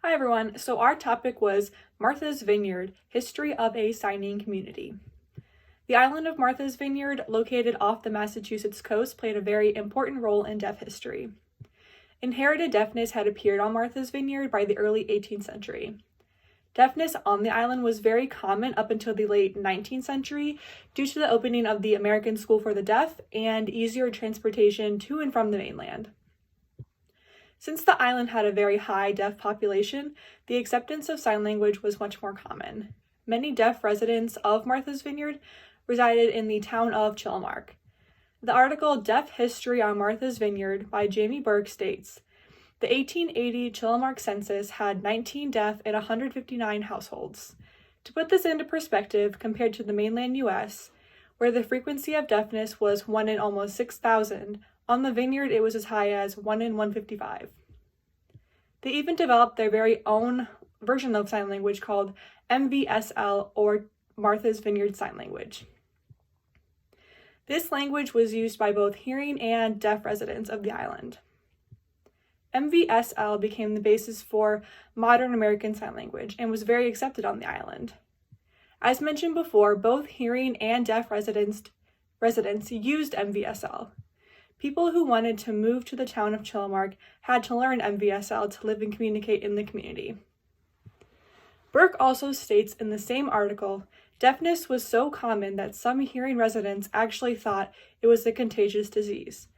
Hi everyone, so our topic was Martha's Vineyard, History of a Signing Community. The island of Martha's Vineyard, located off the Massachusetts coast, played a very important role in deaf history. Inherited deafness had appeared on Martha's Vineyard by the early 18th century. Deafness on the island was very common up until the late 19th century due to the opening of the American School for the Deaf and easier transportation to and from the mainland. Since the island had a very high deaf population, the acceptance of sign language was much more common. Many deaf residents of Martha's Vineyard resided in the town of Chilmark. The article Deaf History on Martha's Vineyard by Jamie Burke states, the 1880 Chilmark census had 19 deaf in 159 households. To put this into perspective, compared to the mainland U.S., where the frequency of deafness was 1 in almost 6,000, on the Vineyard it was as high as 1 in 155. They even developed their very own version of sign language called MVSL, or Martha's Vineyard Sign Language. This language was used by both hearing and deaf residents of the island. MVSL became the basis for modern American Sign Language and was very accepted on the island. As mentioned before, both hearing and deaf residents used MVSL. People who wanted to move to the town of Chilmark had to learn MVSL to live and communicate in the community. Burke also states in the same article, deafness was so common that some hearing residents actually thought it was a contagious disease.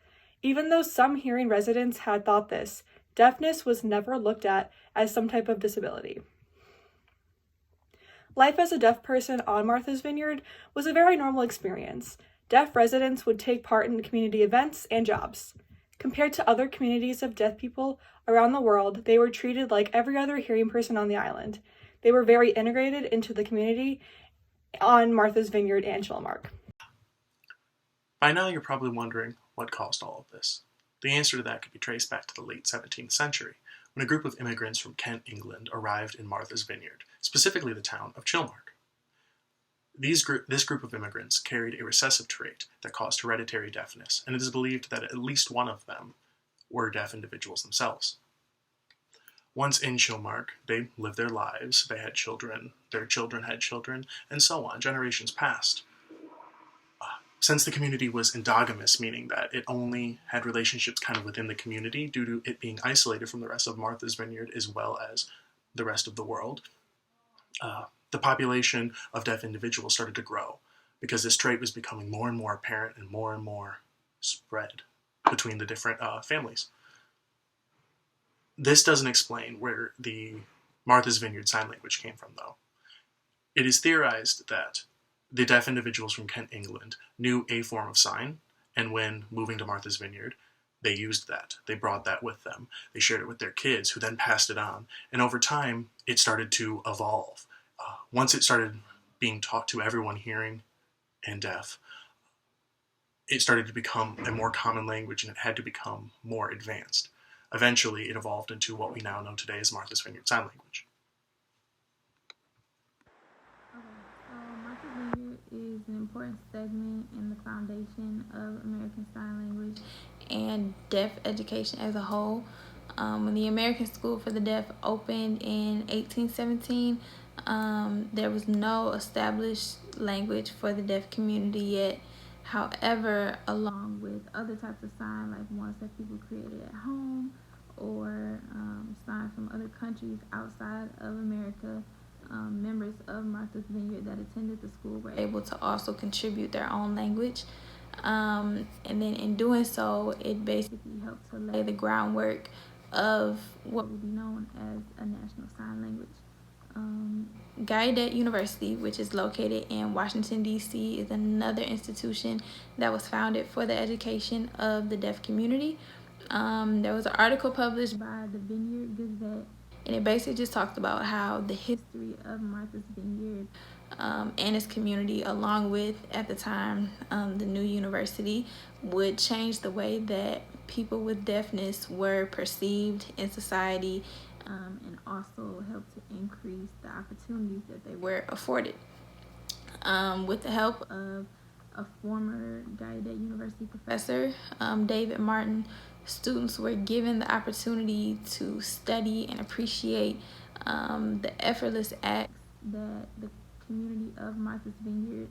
Even though some hearing residents had thought this, deafness was never looked at as some type of disability. Life as a deaf person on Martha's Vineyard was a very normal experience. Deaf residents would take part in community events and jobs. Compared to other communities of deaf people around the world, they were treated like every other hearing person on the island. They were very integrated into the community on Martha's Vineyard and Chilmark. By now you're probably wondering what caused all of this. The answer to that could be traced back to the late 17th century, when a group of immigrants from Kent, England arrived in Martha's Vineyard, specifically the town of Chilmark. This group of immigrants carried a recessive trait that caused hereditary deafness, and it is believed that at least one of them were deaf individuals themselves. Once in Chilmark, they lived their lives, they had children, their children had children, and so on. Generations passed. Since the community was endogamous, meaning that it only had relationships kind of within the community due to it being isolated from the rest of Martha's Vineyard as well as the rest of the world, the population of deaf individuals started to grow because this trait was becoming more and more apparent and more spread between the different families. This doesn't explain where the Martha's Vineyard Sign Language came from, though. It is theorized that the deaf individuals from Kent, England, knew a form of sign, and when moving to Martha's Vineyard, they used that. They brought that with them. They shared it with their kids, who then passed it on. And over time, it started to evolve. Once it started being taught to everyone hearing and deaf, it started to become a more common language, and it had to become more advanced. Eventually, it evolved into what we now know today as Martha's Vineyard Sign Language. Martha's Vineyard is an important segment in the foundation of American Sign Language and deaf education as a whole. When the American School for the Deaf opened in 1817, there was no established language for the deaf community yet. However, along with other types of sign, like ones that people created at home or signs from other countries outside of America, members of Martha's Vineyard that attended the school were able to also contribute their own language. And then in doing so, it basically helped to lay the groundwork of what would be known as a national sign language. Gallaudet University, which is located in Washington, D.C., is another institution that was founded for the education of the deaf community. There was an article published by the Vineyard Gazette, and it basically just talked about how the history of Martha's Vineyard and its community, along with, at the time, the new university, would change the way that people with deafness were perceived in society, and also help to increase the opportunities that they were afforded. With the help of a former Gallaudet University professor, David Martin, students were given the opportunity to study and appreciate the effortless acts that the community of Martha's Vineyard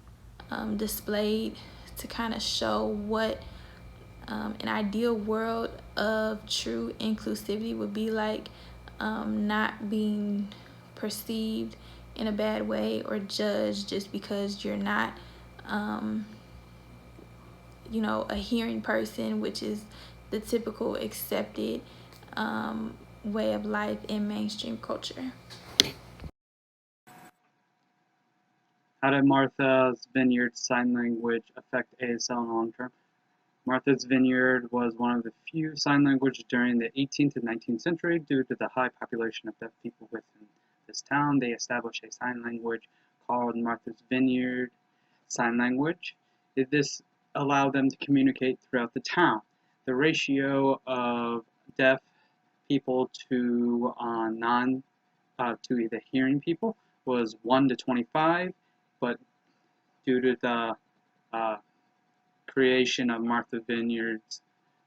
displayed to kind of show what an ideal world of true inclusivity would be like, not being perceived in a bad way or judged just because you're not a hearing person, which is the typical accepted way of life in mainstream culture. How did Martha's Vineyard sign language affect ASL in the long term? Martha's Vineyard was one of the few sign languages during the 18th and 19th century. Due to the high population of deaf people within this town, they established a sign language called Martha's Vineyard Sign Language. This allowed them to communicate throughout the town. The ratio of deaf people to to either hearing people was 1 to 25, but due to the creation of Martha's Vineyard's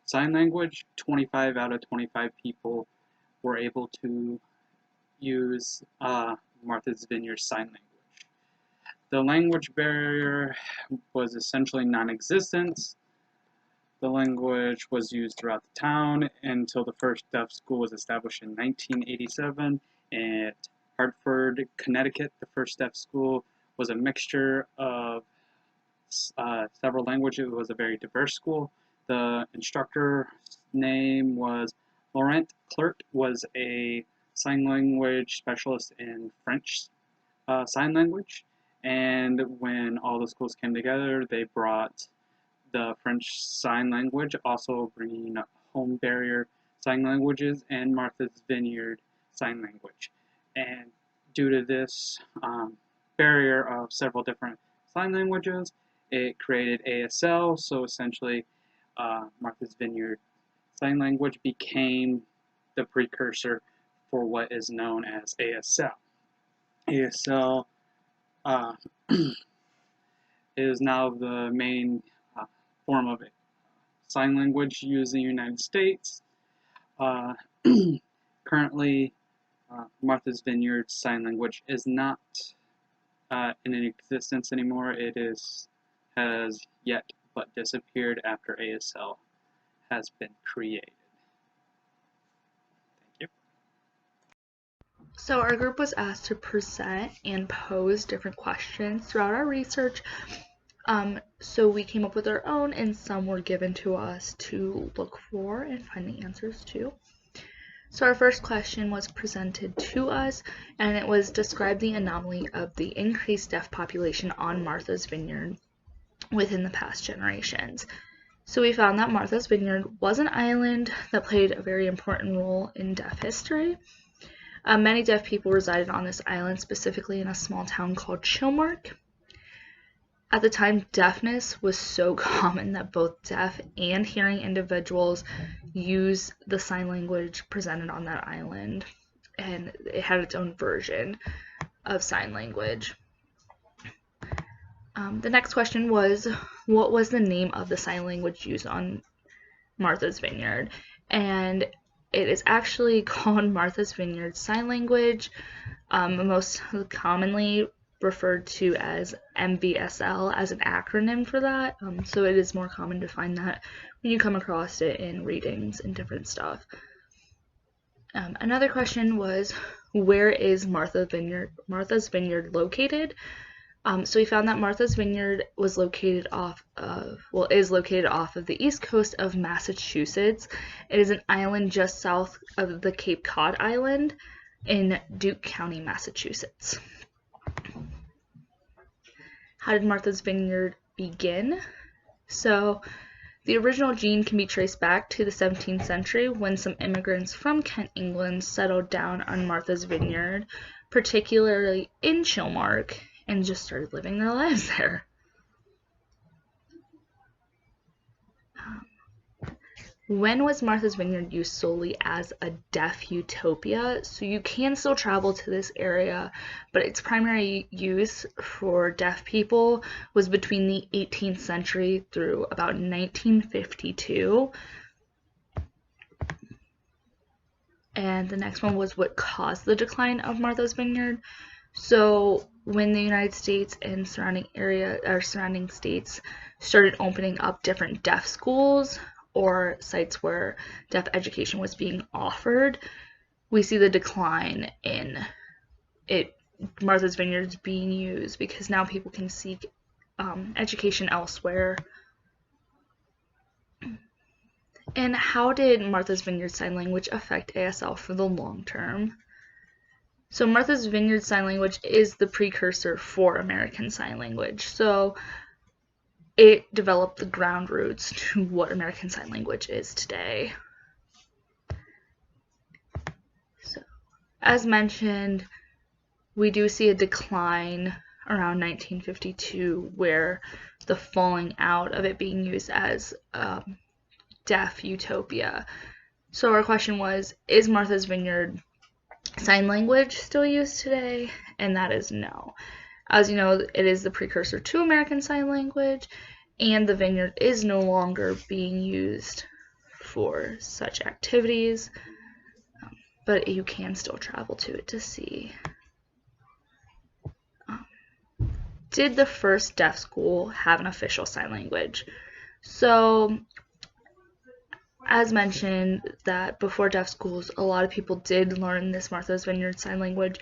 sign language, 25 out of 25 people were able to use Martha's Vineyard sign language. The language barrier was essentially non-existent. The language was used throughout the town until the first deaf school was established in 1987 at Hartford, Connecticut. The first deaf school was a mixture of several languages. It was a very diverse school. The instructor's name was Laurent Clerc, was a sign language specialist in French sign language. And when all the schools came together, they brought the French sign language, also bringing up home barrier sign languages and Martha's Vineyard sign language. And due to this barrier of several different sign languages, it created ASL. So essentially, Martha's Vineyard sign language became the precursor for what is known as ASL. ASL is now the main form of sign language used in the United States. Currently, Martha's Vineyard sign language is not in existence anymore. It has yet but disappeared after ASL has been created. Thank you. So our group was asked to present and pose different questions throughout our research. So we came up with our own, and some were given to us to look for and find the answers to. So our first question was presented to us, and it was describe the anomaly of the increased deaf population on Martha's Vineyard within the past generations. So we found that Martha's Vineyard was an island that played a very important role in deaf history. Many deaf people resided on this island, specifically in a small town called Chilmark. At the time, deafness was so common that both deaf and hearing individuals used the sign language presented on that island, and it had its own version of sign language. The next question was, what was the name of the sign language used on Martha's Vineyard? And it is actually called Martha's Vineyard Sign Language, most commonly referred to as MVSL as an acronym for that. So it is more common to find that when you come across it in readings and different stuff. Another question was, where is Martha's Vineyard located? So we found that Martha's Vineyard was located is located off of the east coast of Massachusetts. It is an island just south of the Cape Cod Island in Duke County, Massachusetts. How did Martha's Vineyard begin? So the original gene can be traced back to the 17th century when some immigrants from Kent, England settled down on Martha's Vineyard, particularly in Chilmark, and just started living their lives there. When was Martha's Vineyard used solely as a deaf utopia? So you can still travel to this area, but its primary use for deaf people was between the 18th century through about 1952. And the next one was what caused the decline of Martha's Vineyard. So when the United States and surrounding states started opening up different deaf schools or sites where deaf education was being offered, we see the decline in Martha's Vineyards being used, because now people can seek education elsewhere. And how did Martha's Vineyard Sign Language affect ASL for the long term? So Martha's Vineyard Sign Language is the precursor for American Sign Language. So it developed the ground roots to what American Sign Language is today. So, as mentioned, we do see a decline around 1952, where the falling out of it being used as deaf utopia. So our question was, is Martha's Vineyard Sign Language still used today? And that is no. As you know, it is the precursor to American Sign Language, and the Vineyard is no longer being used for such activities, but you can still travel to it to see. Did the first deaf school have an official sign language? So, as mentioned, that before deaf schools, a lot of people did learn this Martha's Vineyard Sign Language,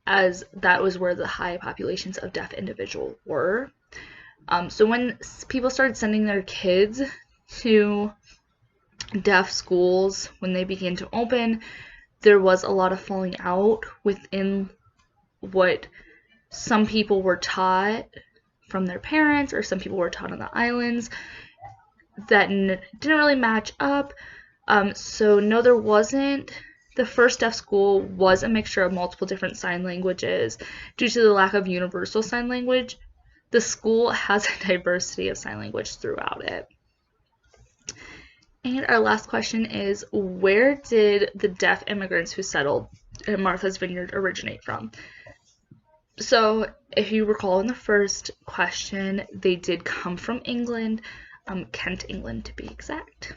as that was where the high populations of deaf individuals were. So when people started sending their kids to deaf schools, when they began to open, there was a lot of falling out within what some people were taught from their parents, or some people were taught on the islands, that didn't really match up. So no, there wasn't. The first deaf school was a mixture of multiple different sign languages. Due to the lack of universal sign language, the school has a diversity of sign language throughout it. And our last question is, where did the deaf immigrants who settled in Martha's Vineyard originate from? So if you recall in the first question, they did come from England, Kent, England to be exact.